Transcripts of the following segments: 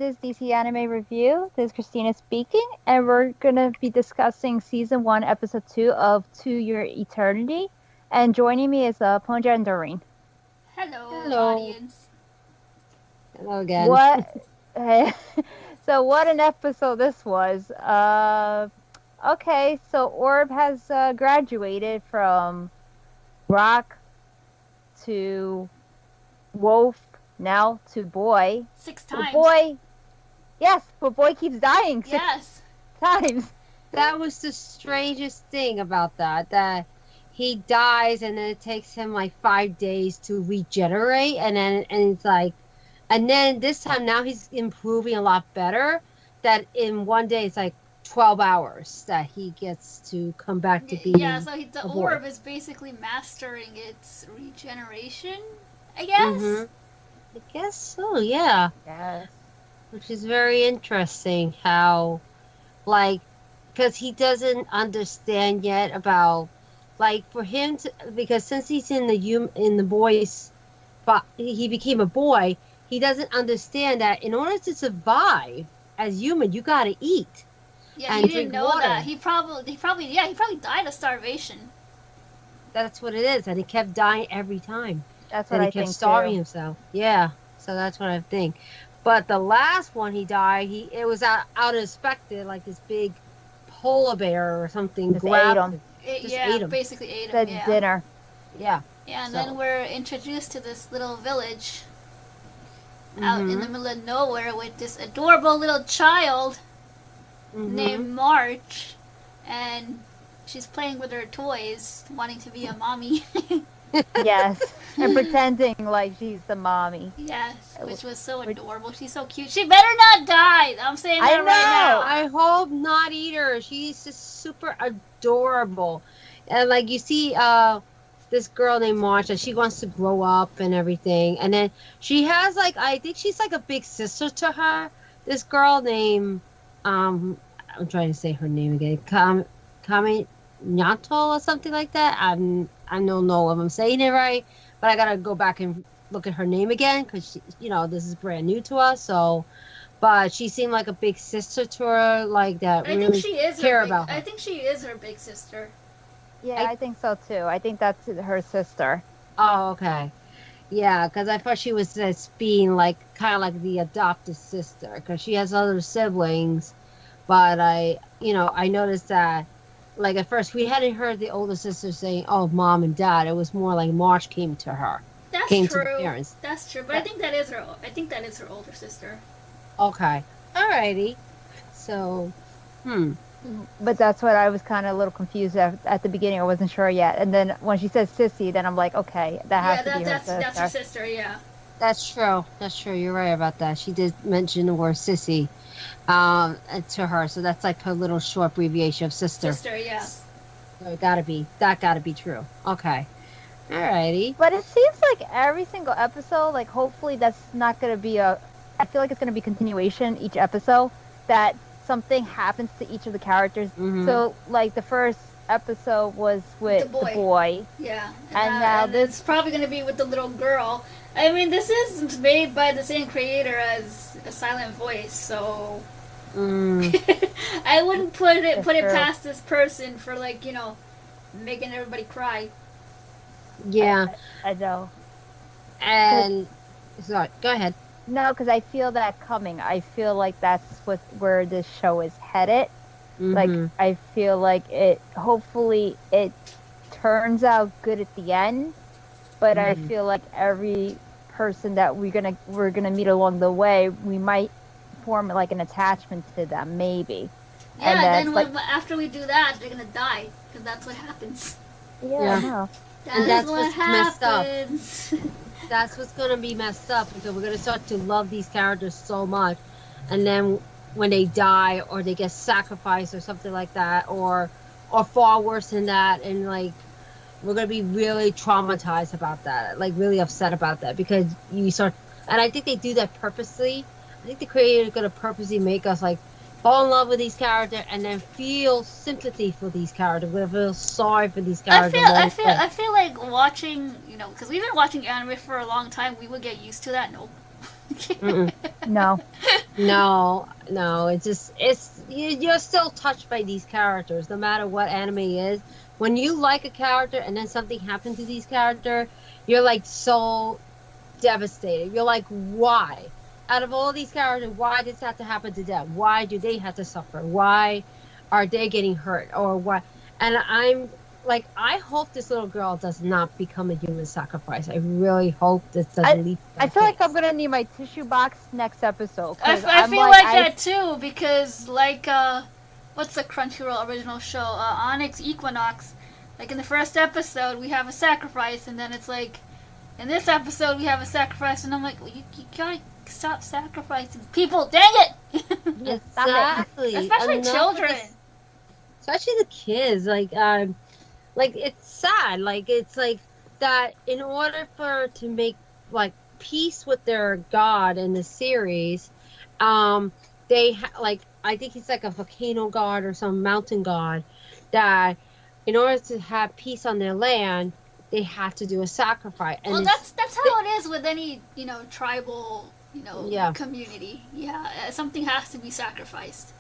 is DC Anime Review. This is Christina speaking, and we're gonna be discussing season 1, episode 2 of To Your Eternity. And joining me is Ponja and Doreen. Hello, Hello. audience. Hello again. What? So what an episode this was. Okay, so Orb has graduated from rock to wolf, now to boy. Six But times. boy, yes, but boy keeps dying 6 Yes. times. That was the strangest thing about that he dies and then it takes him like 5 days to regenerate and then this time now he's improving a lot better. That in one day it's like 12 hours that he gets to come back to being Yeah, so the a boy. orb is basically mastering its regeneration, I guess. Mhm. I guess so, yeah. Yes. Which is very interesting how, like, because he doesn't understand yet about, like, for him to, because since he's in the boy's, but he became a boy, he doesn't understand that in order to survive as human, you gotta eat. Yeah, And he didn't drink know water. that. He probably died of starvation. That's what it is, and he kept dying every time. That's what And he I kept think starving too. himself. Yeah, so that's what I think. But the last one he died, it was unexpected, like this big polar bear or something Just grabbed ate him. Just Yeah, ate him. basically ate him. Said Yeah. dinner. Yeah. Yeah, and So- then we're introduced to this little village out in the Mhm. middle of nowhere with this adorable little child Mhm. named March, and she's playing with her toys, wanting to be a mommy. Yes. And pretending like she's the mommy. Yes, which was so Which- adorable. She's so cute. She better not die. I'm saying I that right now. I hope not either. She's just super adorable. And like you see this girl named Marsha, she wants to grow up and everything. And then she has like I think she's like a big sister to her. This girl named I'm trying to say her name again. Kami Nyato or something like that. I don't know if I'm saying it right, but I gotta go back and look at her name again because this is brand new to us. So, but she seemed like a big sister to her, like that. I Really think she is care her big, about her. I think she is her big sister. Yeah, I think so too. I think that's her sister. Oh, okay. Yeah, because I thought she was just being like kind of like the adopted sister because she has other siblings, but I noticed that. Like at first, we hadn't heard the older sister saying, "Oh, mom and dad." It was more like March came to her, That's came to true. the parents. That's true. But I think that is her. I think that is her older sister. Okay, alrighty. So, But that's what I was kind of a little confused at the beginning. I wasn't sure yet. And then when she said sissy, then I'm like, okay, that has to be her that's sister. her sister. Yeah. that's true. That's true. You're right about that. She did mention the word sissy, to her. So that's like her little short abbreviation of sister. Sister. Yeah. So that gotta be true. Okay, alrighty. But it seems like every single episode, like hopefully that's not going to be I feel like it's going to be continuation each episode, that something happens to each of the characters. Mhm. So like the first episode was with The boy. the boy. Yeah. And now and it's probably gonna be with the little girl. I mean, this is made by the same creator as A Silent Voice, so Mm. I wouldn't put it That's true. past this person for making everybody cry. Yeah, I know. and sorry, go ahead. No, because I feel that coming. I feel like that's where this show is headed. Like Mhm. I feel like hopefully it turns out good at the end, but I Mhm. feel like every person that we're gonna meet along the way, we might form like an attachment to them, maybe. Yeah, And then that's after we do that, they're gonna die because that's what happens. Yeah, Yeah. I know. That's, that's what what's messed up. happens. That's what's gonna be messed up because we're gonna start to love these characters so much, and then when they die or they get sacrificed or something like that, or far worse than that, and like we're gonna be really traumatized about that, like really upset about that because you start, and I think they do that purposely. I think the creator is gonna purposely make us like fall in love with these characters and then feel sympathy for these characters. We're gonna feel sorry for these characters. I feel like watching, because we've been watching anime for a long time. We would get used to that. Nope. Mm-mm. No. No, you're still touched by these characters, no matter what anime is. When you like a character and then something happened to these character, you're like so devastated. You're like, why? Out of all these characters, why does this have to happen to them? Why do they have to suffer? Why are they getting hurt? Or what? And I'm like, I hope this little girl does not become a human sacrifice. I really hope this doesn't lead. I feel like I'm gonna need my tissue box next episode. I feel like that too, because like what's the Crunchyroll original show? Onyx Equinox. Like in the first episode, we have a sacrifice, and then it's like, in this episode, we have a sacrifice, and I'm like, well, you gotta stop sacrificing people. Dang it! Exactly. Especially children. Especially the kids. Like it's sad. Like it's like that. In order to make like peace with their god in the series, they like, I think he's like a volcano god or some mountain god, that in order to have peace on their land, they have to do a sacrifice. And well, that's how it is with any tribal community. Yeah, something has to be sacrificed.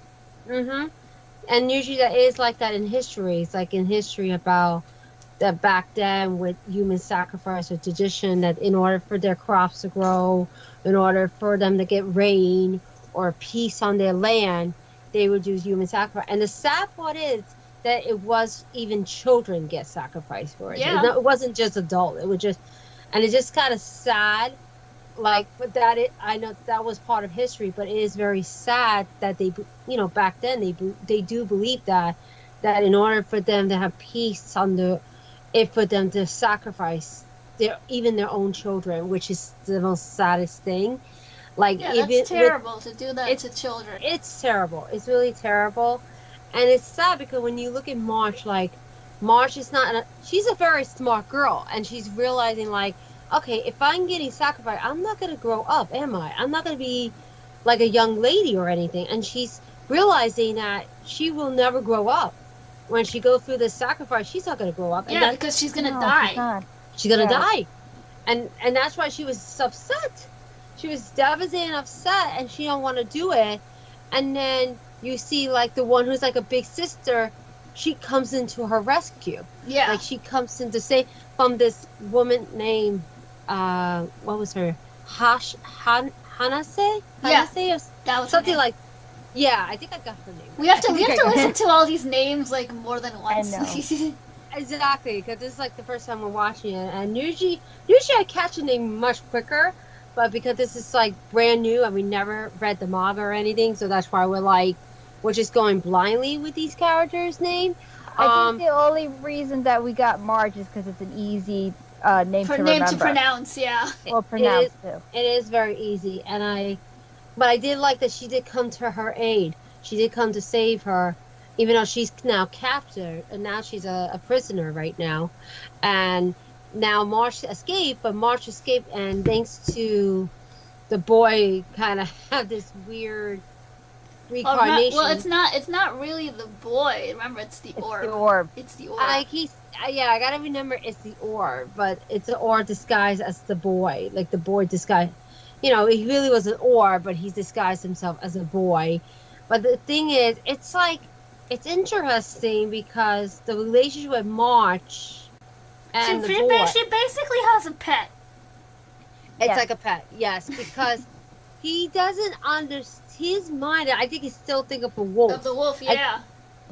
And usually that is like that in history. It's like in history about that back then with human sacrifice or tradition, that in order for their crops to grow, in order for them to get rain or peace on their land, they would do human sacrifice. And the sad part is that it was even children get sacrificed for it. Yeah. It wasn't just adult. It was just, and it's just kind of sad. Like, but I know that was part of history, but it is very sad that they, back then they do believe that in order for them to have peace for them to sacrifice even their own children, which is the most saddest thing. Like, yeah, that's terrible to do that to children. It's terrible. It's really terrible, and it's sad because when you look at March, like March is she's a very smart girl, and she's realizing like, okay, if I'm getting sacrificed, I'm not going to grow up, am I? I'm not going to be like a young lady or anything. And she's realizing that she will never grow up. When she goes through this sacrifice, she's not going to grow up. Yeah, because she's going to die. She's going to die. And that's why she was upset. She was devastated and upset, and she don't want to do it. And then you see, like, the one who's like a big sister, she comes into her rescue. Yeah. Like, she comes in to say, from this woman named... what was her? Hanase? Yeah, Hanase or that was something like. Yeah, I think I got her name. We have to listen to all these names like more than once. I know. Exactly, because this is like the first time we're watching it, and usually I catch a name much quicker, but because this is like brand new and we never read the manga or anything, so that's why we're just going blindly with these characters' name. I think the only reason that we got Marge is because it's an easy name to remember. Name to pronounce, yeah. Or pronounce too. It is very easy, but I did like that she did come to her aid. She did come to save her, even though she's now captured, and now she's a prisoner right now. And now March escaped, and thanks to the boy, kind of have this weird reincarnation. Well, it's not really the boy. Remember, it's the orb. It's the orb. Like I gotta remember it's the orb, but it's an orb disguised as the boy. Like the boy disguised, he really was an orb, but he's disguised himself as a boy. But the thing is, it's interesting because the relationship with March and the boy. She basically has a pet. It's like a pet, yes, because he doesn't understand. His mind, I think he's still thinking of a wolf. Of the wolf, yeah.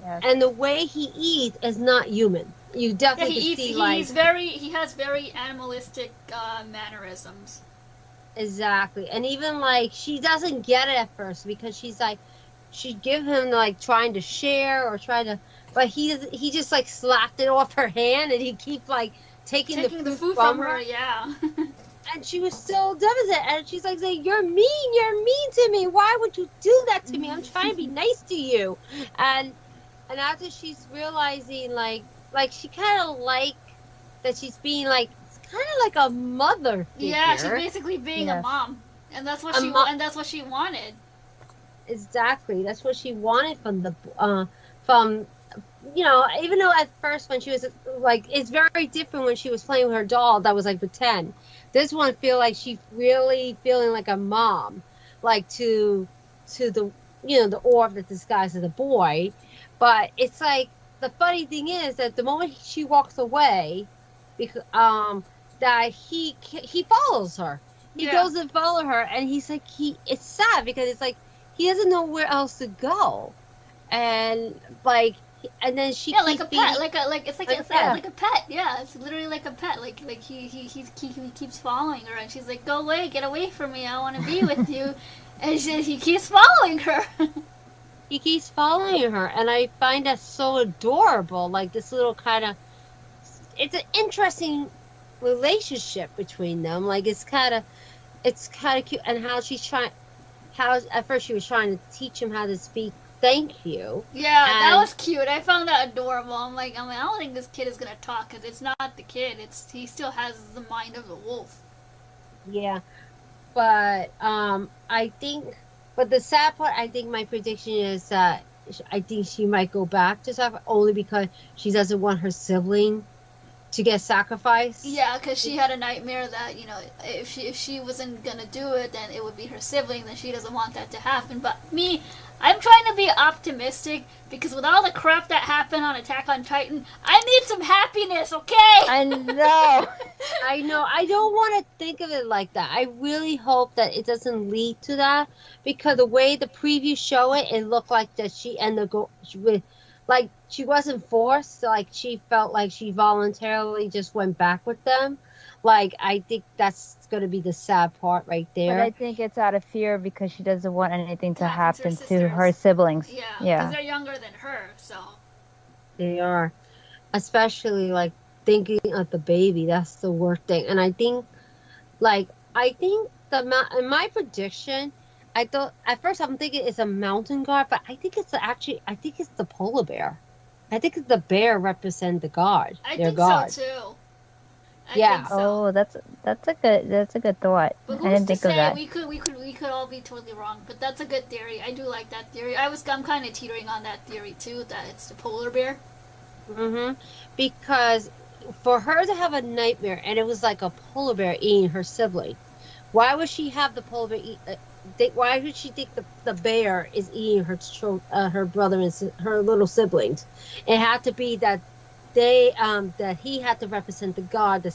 And the way he eats is not human. You definitely he has very animalistic mannerisms. Exactly. And even like she doesn't get it at first because she's like she give him like trying to share or but he just like slapped it off her hand and he keep like taking the food from her. Yeah. And she was so devastated, and she's like saying, you're mean to me, why would you do that to me? I'm trying to be nice to you. And after she's realizing like she kind of like that she's being like kind of like a mother figure. Yeah, she's basically being a mom, and that's what she wanted. Exactly, that's what she wanted from even though at first when she was like, it's very different when she was playing with her doll that was like pretend. This one feel like she's really feeling like a mom, like to to the the orb that disguises the boy. But it's like the funny thing is that the moment she walks away, because that he follows her. He goes and follow her, and he's like it's sad because it's like he doesn't know where else to go, and like. And then she like a pet, it's like a pet. Yeah, it's literally like a pet. Like he keeps following her, and she's like, "Go away, get away from me! I want to be with you." And he keeps following her. He keeps following her, and I find that so adorable. Like this little kind of, it's an interesting relationship between them. Like it's kind of cute, and how at first she was trying to teach him how to speak thank you. Yeah, that was cute. I found that adorable. I'm like, I don't think this kid is gonna talk because it's not the kid. He still has the mind of a wolf. Yeah, but I think, but the sad part, I think my prediction is that I think she might go back to sacrifice only because she doesn't want her sibling to get sacrificed. Yeah, because she had a nightmare that if she wasn't gonna do it, then it would be her sibling. Then she doesn't want that to happen. But me, I'm trying to be optimistic because with all the crap that happened on Attack on Titan, I need some happiness, okay? I know. I know. I don't want to think of it like that. I really hope that it doesn't lead to that because the way the previews show it, it looked like that she ended up like she wasn't forced. Like she felt like she voluntarily just went back with them. Like I think that's going to be the sad part right there. But I think it's out of fear because she doesn't want anything to happen her to her siblings. Yeah, because they're younger than her, so. They are. Especially, like, thinking of the baby. That's the worst thing. And I think, in my prediction, I thought, at first I'm thinking it's a mountain guard, but I think it's the polar bear. I think the bear represents the guard. I think so, too. Yeah. So. Oh, that's a good thought. But I didn't think of that. We could all be totally wrong, but that's a good theory. I do like that theory. I'm kind of teetering on that theory too, that it's the polar bear. Because for her to have a nightmare and it was like a polar bear eating her sibling, why would she have the polar bear eat? Why would she think the bear is eating her brother and her little siblings? It had to be that. That he had to represent the god,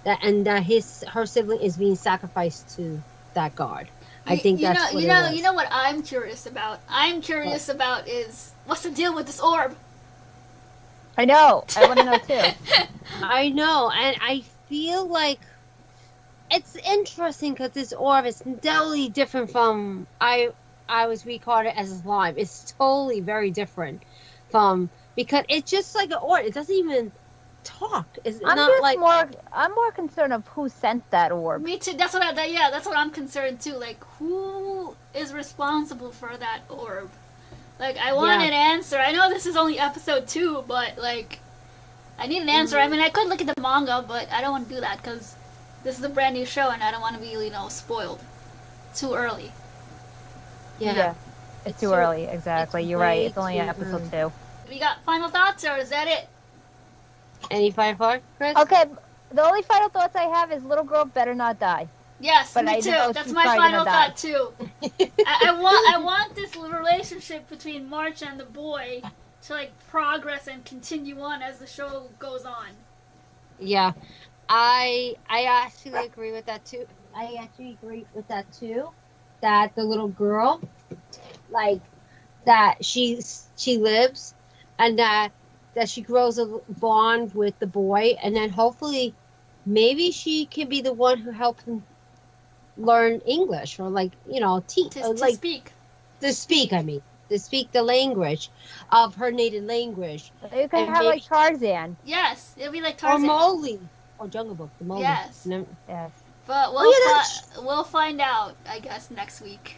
and that her sibling is being sacrificed to that god. I think that's what it was. You know what I'm curious about? About is what's the deal with this orb? I know. I want to know too. I know, and I feel like it's interesting because this orb is totally different from I was recorded as a slime. It's totally very different from. Because it's just like an orb. It doesn't even talk. I'm more concerned of who sent that orb. Me too. That's what I'm concerned too. Like, who is responsible for that orb? Like, I want an answer. I know this is only episode 2, but like, I need an answer. I mean, I could look at the manga, but I don't want to do that because this is a brand new show, and I don't want to be spoiled too early. Yeah. It's too early. Exactly. You're right. It's only episode 2. We got final thoughts, or is that it? Any final thoughts, Chris? Okay, the only final thoughts I have is little girl better not die. Yes, me too. That's my final thought too. I want this relationship between March and the boy to progress and continue on as the show goes on. Yeah, I actually agree with that too. That the little girl, that she lives. And that she grows a bond with the boy, and then hopefully, maybe she can be the one who helps him learn English or teach to speak. To speak the language of her native language. You can have like Tarzan. Yes, it'll be like Tarzan. Or Mowgli, or Jungle Book. The Mowgli. Yes. Yes. But we'll find out, I guess, next week.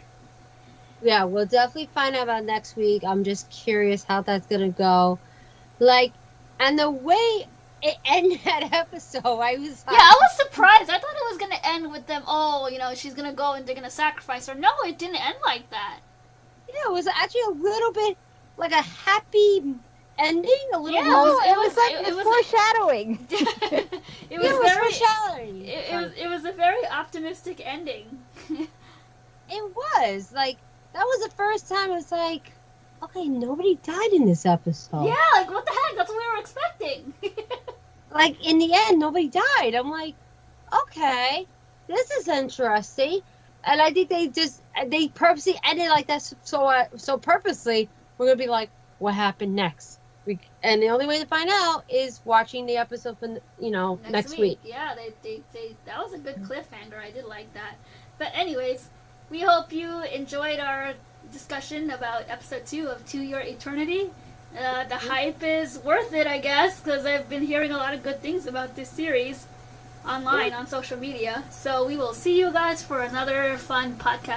Yeah, we'll definitely find out about next week. I'm just curious how that's gonna go. And the way it ended that episode, I was surprised. I thought it was gonna end with them. Oh, she's gonna go and they're gonna sacrifice her. No, it didn't end like that. Yeah, it was actually a little bit like a happy ending. A little. Yeah, it was foreshadowing. It was very foreshadowing. It was a very optimistic ending. It was that was the first time it's like, okay, nobody died in this episode. Yeah, like what the heck? That's what we were expecting. Like in the end, nobody died. I'm like, okay, this is interesting. And I think they purposely ended like that so purposely. We're gonna be like, what happened next? And the only way to find out is watching the episode for next week. Yeah, they that was a good cliffhanger. I did like that. But anyways, we hope you enjoyed our discussion about episode 2 of To Your Eternity. The hype is worth it, I guess, because I've been hearing a lot of good things about this series online on social media. So we will see you guys for another fun podcast.